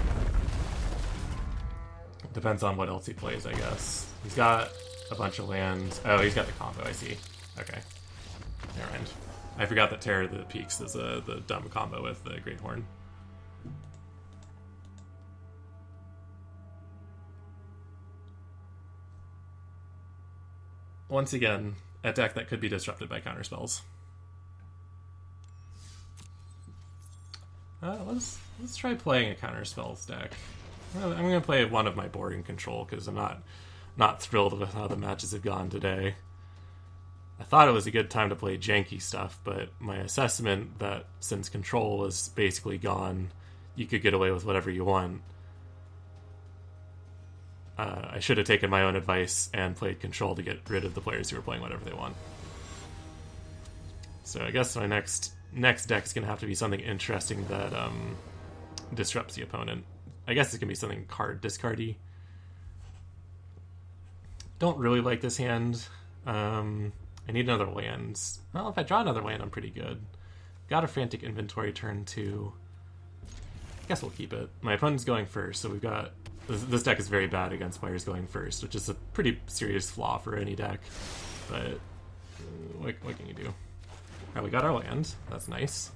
Depends on what else he plays, I guess. He's got a bunch of lands. Oh, he's got the combo, I see. Okay. Never mind. I forgot that Terror of the Peaks is the dumb combo with the Great Horn. Once again, a deck that could be disrupted by counterspells. Let's try playing a counterspells deck. I'm going to play one of my board in control because I'm not thrilled with how the matches have gone today. I thought it was a good time to play janky stuff, but my assessment that since control was basically gone, you could get away with whatever you want. I should have taken my own advice and played control to get rid of the players who were playing whatever they want. So I guess my next deck is going to have to be something interesting that disrupts the opponent. I guess it can be something card discardy. Don't really like this hand. I need another land. Well, if I draw another land, I'm pretty good. Got a Frantic Inventory turn 2. I guess we'll keep it. My opponent's going first, so we've got... This deck is very bad against players going first, which is a pretty serious flaw for any deck. But what can you do? Alright, we got our land. That's nice.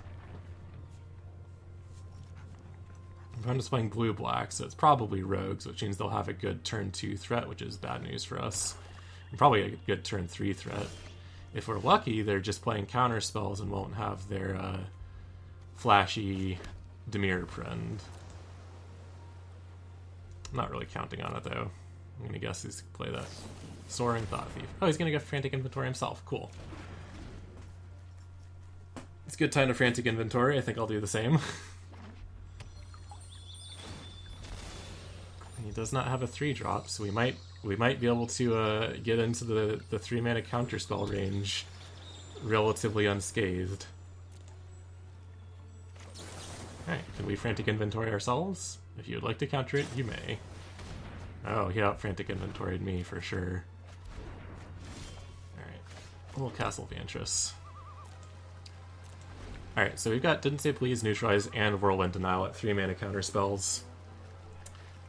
My opponent's playing blue-black, so it's probably rogues, which means they'll have a good turn 2 threat, which is bad news for us. And probably a good turn 3 threat. If we're lucky, they're just playing counter spells and won't have their flashy Dimir friend. I'm not really counting on it, though. I'm going to guess he's going to play that Soaring Thought Thief. Oh, he's going to get Frantic Inventory himself. Cool. It's a good time to Frantic Inventory. I think I'll do the same. He does not have a 3-drop, so we might be able to get into the 3-mana counterspell range relatively unscathed. Alright, can we Frantic Inventory ourselves? If you would like to counter it, you may. Oh, he out Frantic Inventoried me for sure. Alright, a little Castle Vantress. Alright, so we've got Didn't Say Please, Neutralize, and Whirlwind Denial at 3-mana counterspells.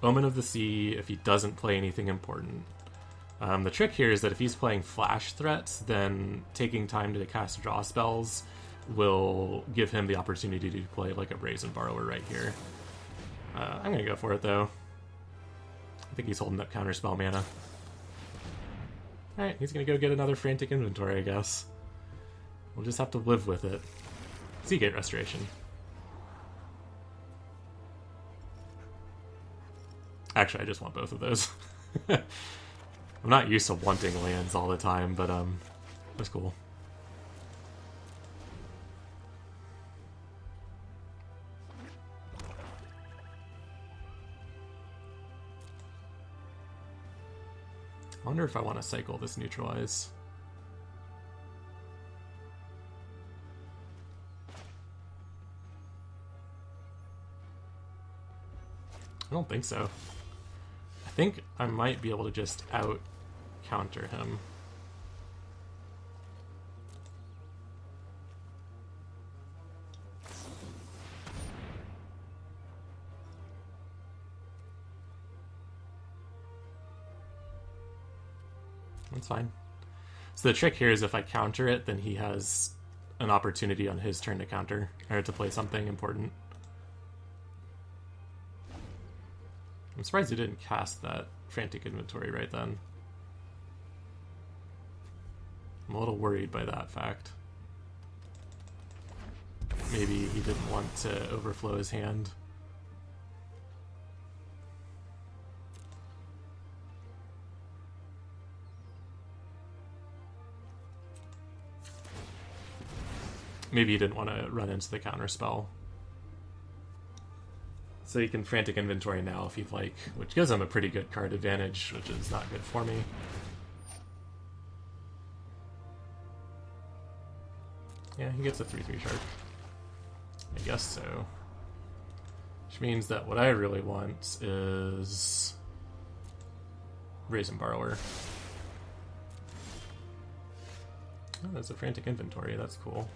Omen of the Sea if he doesn't play anything important. The trick here is that if he's playing flash threats, then taking time to cast draw spells will give him the opportunity to play like a Brazen Borrower right here. I'm going to go for it, though. I think he's holding up counterspell mana. Alright, he's going to go get another Frantic Inventory, I guess. We'll just have to live with it. Seagate Restoration. Actually, I just want both of those. I'm not used to wanting lands all the time, but that's cool. I wonder if I want to cycle this Neutralize. I don't think so. I think I might be able to just out-counter him. That's fine. So the trick here is if I counter it, then he has an opportunity on his turn to counter, or to play something important. I'm surprised he didn't cast that Frantic Inventory right then. I'm a little worried by that fact. Maybe he didn't want to overflow his hand. maybe you didn't want to run into the counter spell. So you can Frantic Inventory now if you'd like, which gives him a pretty good card advantage, which is not good for me. Yeah, he gets a 3/3 shark. I guess so. Which means that what I really want is Brazen Borrower. Oh, there's a Frantic Inventory, that's cool.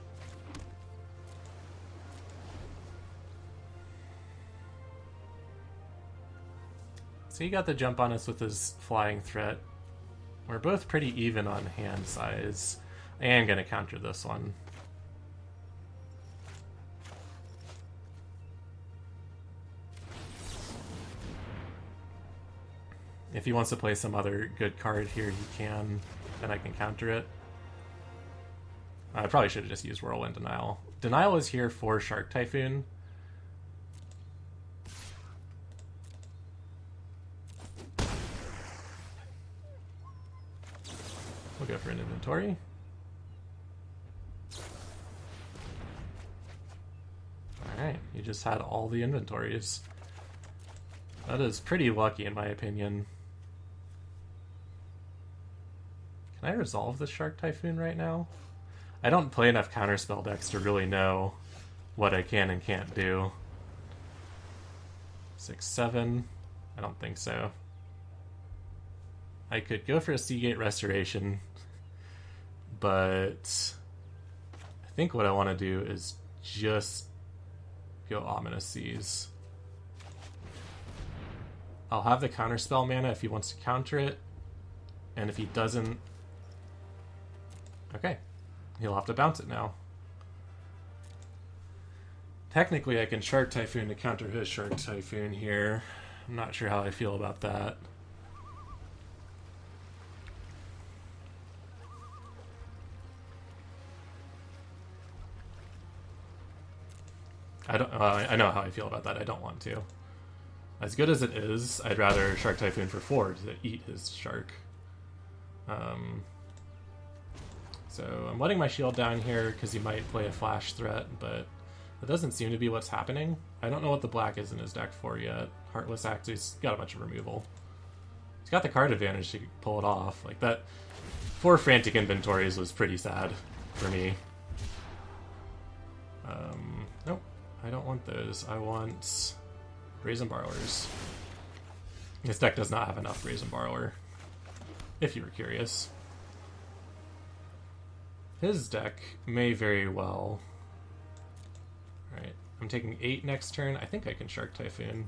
So he got the jump on us with his flying threat. We're both pretty even on hand size. I am going to counter this one. If he wants to play some other good card here, he can. Then I can counter it. I probably should have just used Whirlwind Denial. Denial is here for Shark Typhoon. We'll go for an inventory. Alright, you just had all the inventories. That is pretty lucky in my opinion. Can I resolve the Shark Typhoon right now? I don't play enough counterspell decks to really know what I can and can't do. 6/7? I don't think so. I could go for a Seagate Restoration, but I think what I want to do is just go Ominous Seas. I'll have the counterspell mana if he wants to counter it, and if he doesn't, okay, he'll have to bounce it now. Technically, I can Shark Typhoon to counter his Shark Typhoon here. I'm not sure how I feel about that. I know how I feel about that. I don't want to. As good as it is, I'd rather Shark Typhoon for 4 to eat his shark. So I'm letting my shield down here because he might play a flash threat, but that doesn't seem to be what's happening. I don't know what the black is in his deck for yet. Heartless Axe, he's got a bunch of removal. He's got the card advantage to pull it off. Like that 4 Frantic Inventories was pretty sad for me. Nope, I don't want those. I want Brazen Borrowers. This deck does not have enough Brazen Borrower, if you were curious. His deck may very well. Alright, I'm taking 8 next turn. I think I can Shark Typhoon.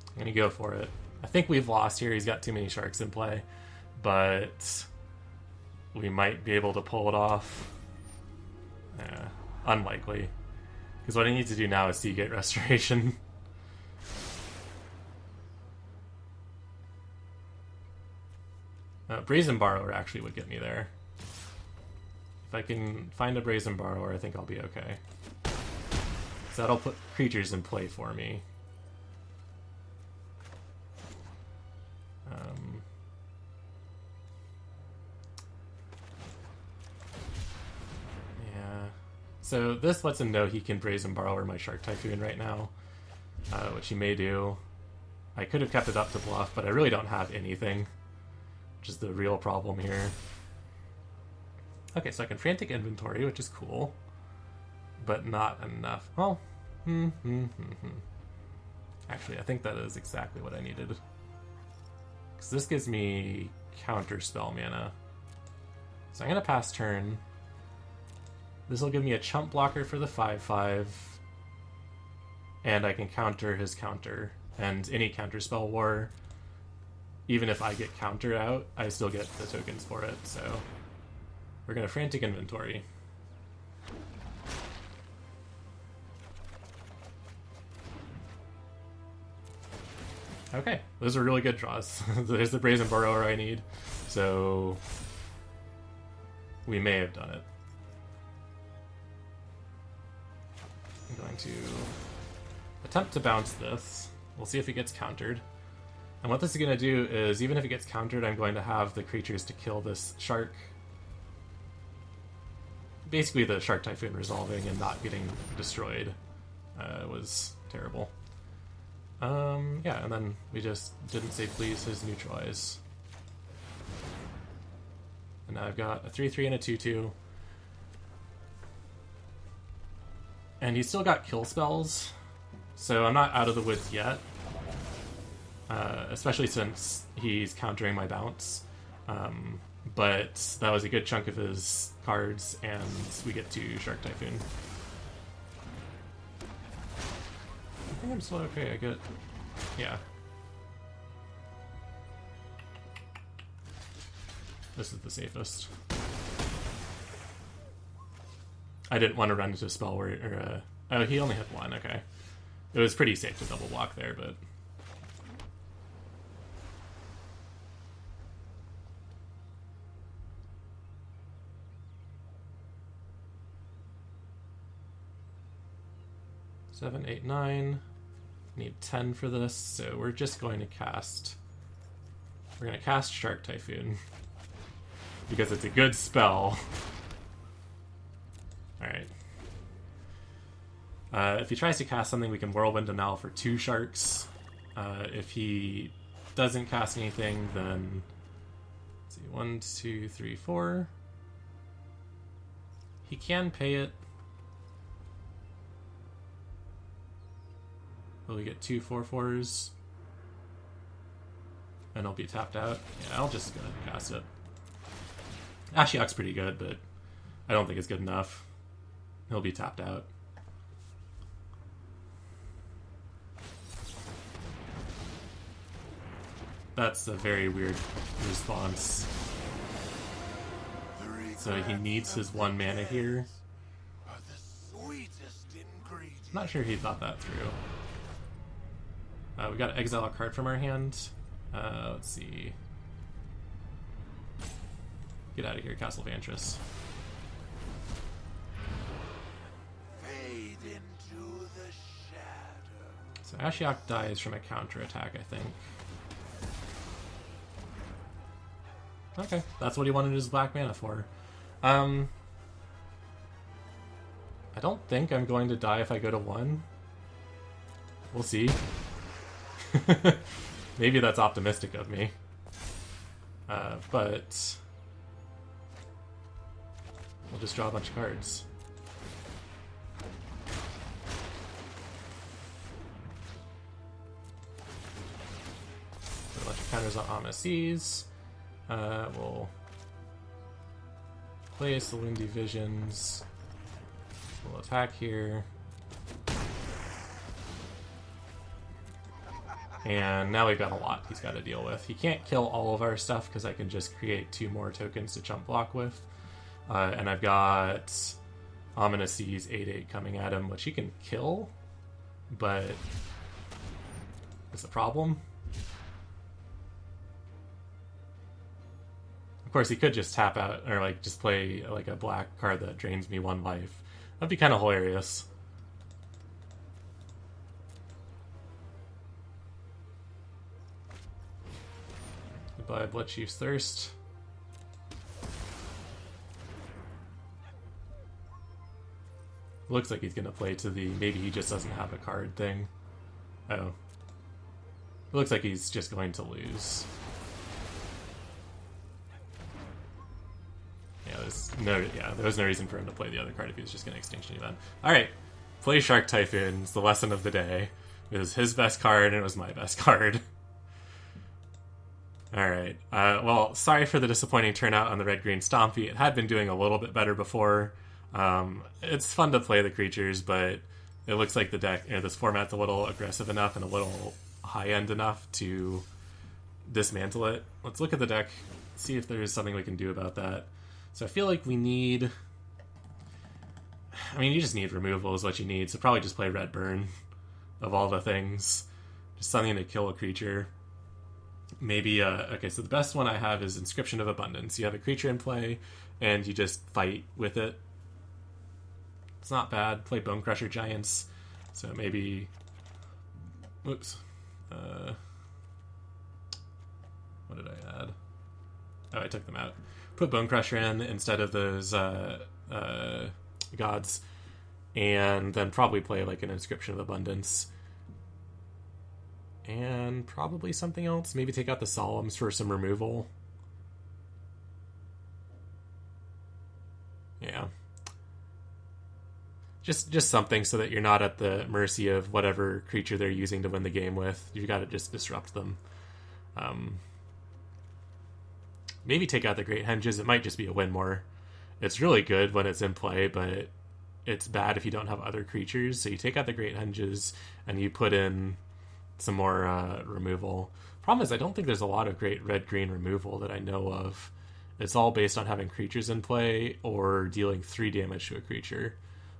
I'm gonna go for it. I think we've lost here. He's got too many sharks in play, but we might be able to pull it off. Unlikely. Because what I need to do now is Seagate Restoration. Brazen Borrower actually would get me there. If I can find a Brazen Borrower, I think I'll be okay. So that'll put creatures in play for me. So this lets him know he can Brazen Borrower my Shark Typhoon right now, which he may do. I could have kept it up to bluff, but I really don't have anything, which is the real problem here. Okay, so I can Frantic Inventory, which is cool, but not enough. Well, actually, I think that is exactly what I needed. Because this gives me counter spell mana. So I'm going to pass turn. This will give me a chump blocker for the 5/5, and I can counter his counter. And any counter spell war, even if I get counter out, I still get the tokens for it. So we're going to Frantic Inventory. Okay, those are really good draws. There's the Brazen Borrower I need, so we may have done it. I'm going to attempt to bounce this. We'll see if it gets countered. And what this is going to do is, even if it gets countered, I'm going to have the creatures to kill this shark. Basically, the Shark Typhoon resolving and not getting destroyed was terrible. Yeah, and then we just didn't say please his neutralize. And now I've got a 3/3 and a 2/2. And he's still got kill spells, so I'm not out of the woods yet. Especially since he's countering my bounce. But that was a good chunk of his cards, and we get to Shark Typhoon. I think I'm still okay. I get... yeah. This is the safest. I didn't want to run into a spell where... oh, he only had one. Okay. It was pretty safe to double block there, but... Seven, 8, 9. Need 10 for this, so we're just going to cast... we're going to cast Shark Typhoon. Because it's a good spell. Alright. If he tries to cast something, we can Whirlwind Anal for 2 sharks. If he doesn't cast anything, then... let's see, 1, 2, 3, 4. He can pay it. Will we get 2 4/4s? And he'll be tapped out? Yeah, I'll just go ahead and cast it. Ashiok's pretty good, but I don't think it's good enough. He'll be tapped out. That's a very weird response. So he needs his 1 mana here. I'm not sure he thought that through. We got to exile a card from our hand. Let's see. Get out of here, Castle Vantress. Fade into the shadow. So Ashiok dies from a counterattack, I think. Okay, that's what he wanted his black mana for. I don't think I'm going to die if I go to 1. We'll see. Maybe that's optimistic of me. But we'll just draw a bunch of cards. Put a bunch of counters on Amasis. We'll place the Windy Visions. We'll attack here. And now we've got a lot he's got to deal with. He can't kill all of our stuff because I can just create 2 more tokens to chump block with. And I've got Ominous Seas 8/8 coming at him, which he can kill, but it's a problem. Of course, he could just tap out, or like just play like a black card that drains me 1 life. That'd be kind of hilarious. Goodbye, Bloodchief's Thirst. Looks like he's gonna play to the maybe he just doesn't have a card thing. Oh. It looks like he's just going to lose. There was no reason for him to play the other card if he was just gonna Extinction Event. Alright. Play Shark Typhoon. It's the lesson of the day. It was his best card and it was my best card. Alright. Well, sorry for the disappointing turnout on the red-green Stompy. It had been doing a little bit better before. It's fun to play the creatures, but it looks like the deck, this format's a little aggressive enough and a little high-end enough to dismantle it. Let's look at the deck, see if there's something we can do about that. So I feel like we need... I mean, you just need removal is what you need, so probably just play Red Burn of all the things. Just something to kill a creature. Maybe, okay, so the best one I have is Inscription of Abundance. You have a creature in play, and you just fight with it. It's not bad. Play Bone Crusher Giants. So maybe... Oops. What did I add? Oh, I took them out. Put Bone Crusher in instead of those gods. And then probably play like an Inscription of Abundance. And probably something else. Maybe take out the Solemns for some removal. Yeah. Just something so that you're not at the mercy of whatever creature they're using to win the game with. You've got to just disrupt them. Maybe take out the Great Henges. It might just be a win more. It's really good when it's in play, but it's bad if you don't have other creatures. So you take out the Great Henges and you put in some more removal. Problem is, I don't think there's a lot of great red-green removal that I know of. It's all based on having creatures in play or dealing 3 damage to a creature.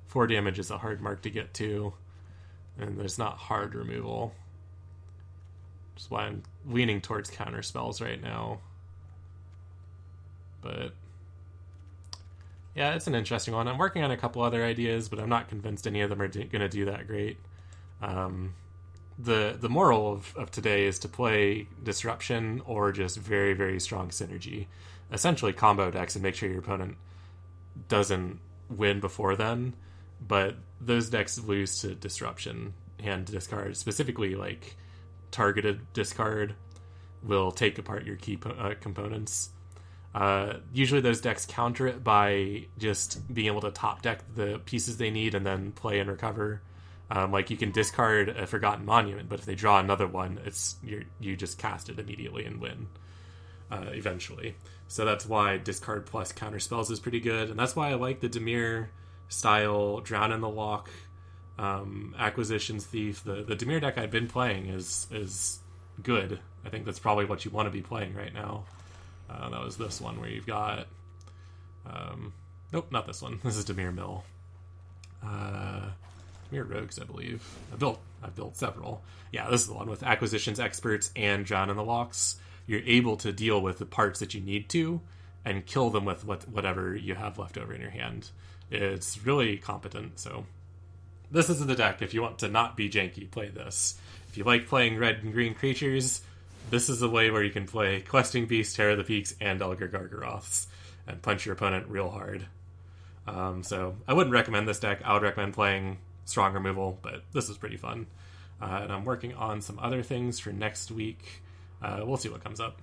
4 damage is a hard mark to get to, and there's not hard removal. Which is why I'm leaning towards counter spells right now. But yeah, it's an interesting one. I'm working on a couple other ideas, but I'm not convinced any of them are going to do that great. The moral of today is to play Disruption or just very, very strong Synergy. Essentially combo decks and make sure your opponent doesn't win before then. But those decks lose to Disruption and discard. Specifically, like targeted discard will take apart your key components. Usually those decks counter it by just being able to top deck the pieces they need and then play and recover. Like you can discard a Forgotten Monument, but if they draw another one, you just cast it immediately and win eventually. So that's why discard plus counter spells is pretty good, and that's why I like the Dimir style Drown in the Loch, Acquisitions Thief. The Dimir deck I've been playing is good. I think that's probably what you want to be playing right now. That was this one where you've got nope, not this one. This is Dimir Mill. Dimir Rogues, I believe. I've built several. Yeah, this is the one with Acquisitions Experts and Drown in the Lochs. You're able to deal with the parts that you need to and kill them with whatever you have left over in your hand. It's really competent, so this is the deck. If you want to not be janky, play this. If you like playing red and green creatures, this is the way where you can play Questing Beast, Terror of the Peaks, and Elgar Gargaroths and punch your opponent real hard. So I wouldn't recommend this deck. I would recommend playing strong removal, but this is pretty fun. And I'm working on some other things for next week. We'll see what comes up.